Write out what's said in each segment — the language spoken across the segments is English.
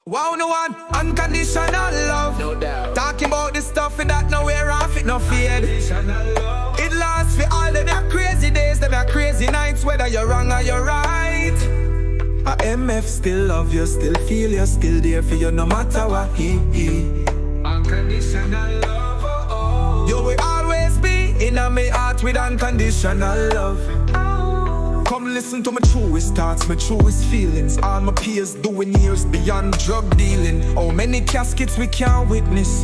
Wow, no one, unconditional love. No doubt. Talking about the stuff that nowhere off it no fade. It lasts for all them your crazy days, them your crazy nights, whether you're wrong or you're right. A MF still love you, still feel you, still there for you no matter what. Unconditional love, oh, oh. You will always be in my heart with unconditional love. Come listen to my truest thoughts, my truest feelings. All my peers doing years beyond drug dealing. How many caskets we can't witness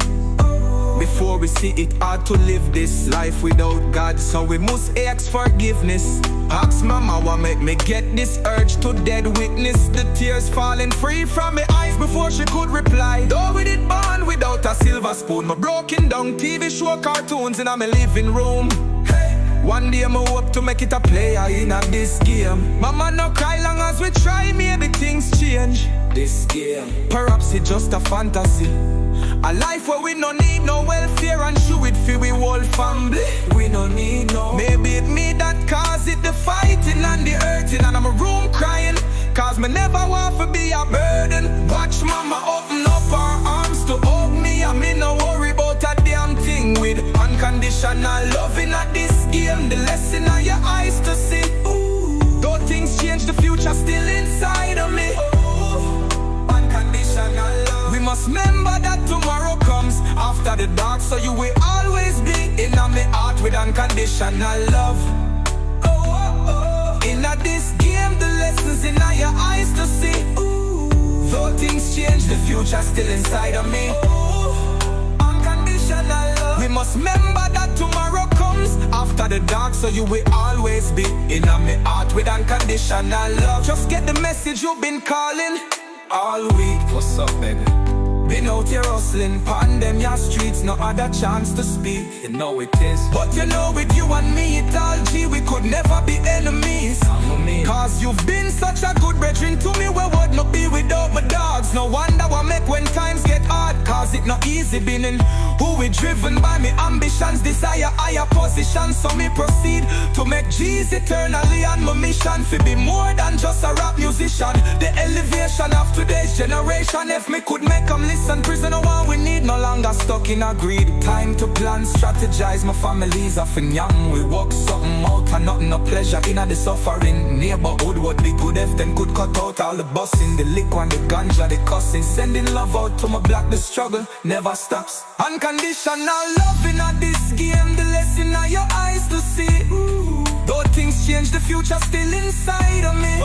before we see it hard to live this life without God, so we must ask forgiveness. Ask mama what make me get this urge to dead witness the tears falling free from my eyes before she could reply. Though we did born without a silver spoon, my broken down TV show cartoons in my living room. One day I hope to make it a player in this game. Mama no cry long as we try, maybe things change. This game, Perhaps it's just a fantasy, a life where we no need no welfare and show it for we whole family. we no need no. Maybe it's me that cause it, the fighting and the hurting, and I'm a room crying, cause me never want to be a burden. Watch mama open up her arms to hug me, and me no worry about a damn thing. With unconditional loving at this game, the lesson of your eyes to see. Though things change, the future still inside of me. Unconditional love. We must remember that tomorrow comes after the dark, so you will always be in my heart with unconditional love. In this game, the lessons in your eyes to see. Though things change, the future still inside of me. Unconditional love. We must remember that tomorrow comes after the dark, so you will always be in my heart with unconditional love. Just get the message you've been calling all week. What's up, baby? Been out here hustling, pon them your streets, no other chance to speak. You know it is. But you know with you and me, it all G, we could never be enemies. Cause you've been such a good brethren to me, where would not be without my dogs. No wonder what make when times get hard, cause it not easy being in who we driven by me ambitions, desire higher position. So me proceed to make G's eternally on my mission, to be more than just a rap musician. The elevation of today's generation, if me could make them listen, prison no one we need, no longer stuck in a greed. Time to plan, strategize, my family's off and young. We work something out and nothing no pleasure in the suffering. Neighborhood would be good if them could cut out all the busing, the liquor and the ganja, the cussing. Sending love out to my black, the struggle never stops. Unconditional loving at this game, the lesson of your eyes to see. Though things change, the future still inside of me.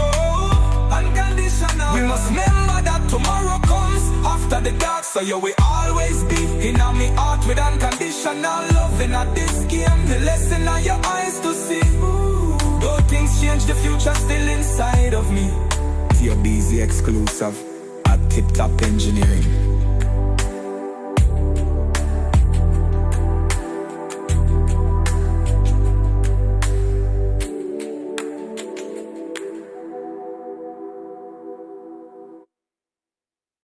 Unconditional. We must remember that tomorrow comes after the dark, so you will always be in my heart with unconditional loving at this game, the lesson of your eyes to see. Though things change, the future still inside of me. Your busy exclusive at Tiptop Engineering.